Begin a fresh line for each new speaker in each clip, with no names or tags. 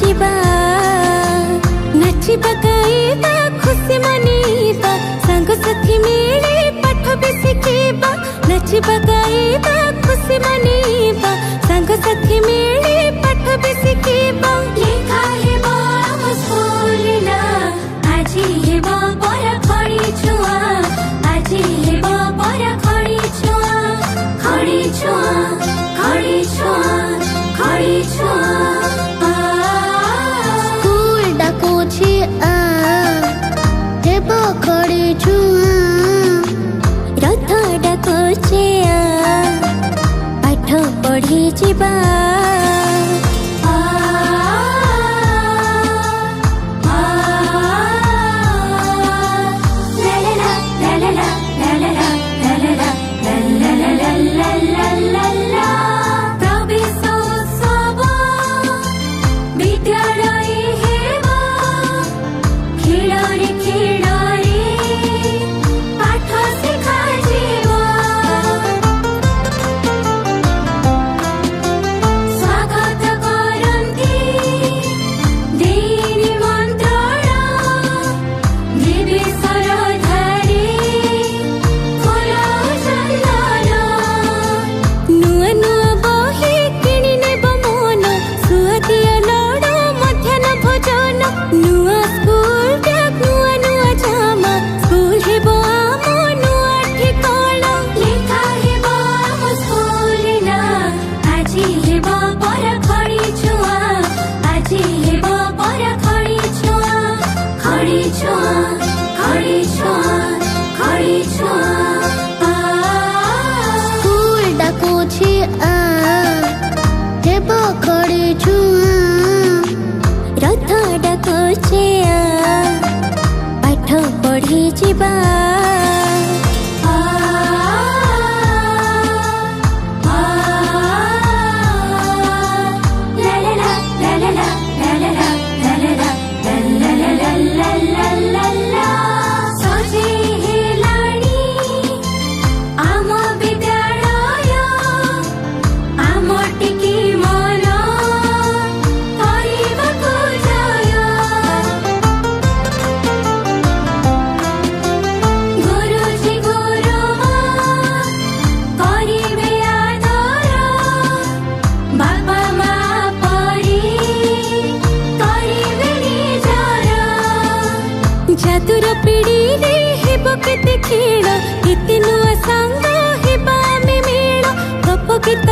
ଯିବା ନାଚିବା ଗାଇବା ଖୁସି ମନେଇବା ସାଙ୍ଗସାଥି ମିଳି ପାଠ ବି ଶିଖିବା ନାଚିବା ଗାଇବା ଖୁସି ମନେଇବା ସାଙ୍ଗସାଥି ମିଳି ପାଠ ବି ଶିଖିବା ଲେଖା ହେବ ଆମ ସ୍କୁଲ ନା ଆଜି ହେବ ପରା ଖଡ଼ି ଛୁଆ ଆଜି ହେବ ପରା ଖଡ଼ି ଛୁଆ ଖଡ଼ି ଛୁଆ ଖଡ଼ି ଛୁଆ ଖଡ଼ି ଛୁଆ
ସ୍କୁଲ ଡାକୁଛି ଆ ହେବ ଖଡ଼ି ଛୁଆ
ରଥ ଡାକୁଛି ଆ ପାଠ ପଢ଼ି ଯିବା
ସ୍କୁଲ ଡାକୁଛି ଆ ହେବ ଖଡ଼ି ଛୁଆ
ରଥ ଡାକୁଛି ଆ ପାଠ ପଢ଼ି ଯିବା जादुर पीढ़ी रे हेबो केते खेल केते नुआ संग हेबा में मेल गप गीत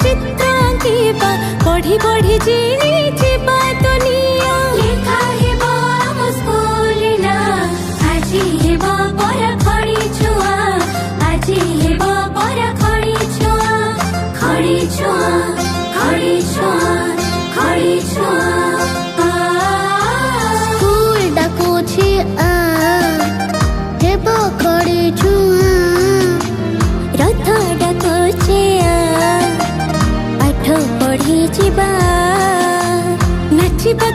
चित्र आंकिबा पढ़ी पढ़ी जीनी जीवा दुनिया लेखा हेबो हम स्कूल ना आजी हेबो परा खड़ी छुआ आजी हेबो परा खड़ी छुआ खड़ी छुआ खड़ी छुआ खड़ी छुआ
ଡାକୁଛି ଆ ହେବ ଖଡ଼ି ଛୁଆ
ରଥ ଡାକୁଛି ଆ ପାଠ ପଢ଼ି ଯିବା ନାଚିବା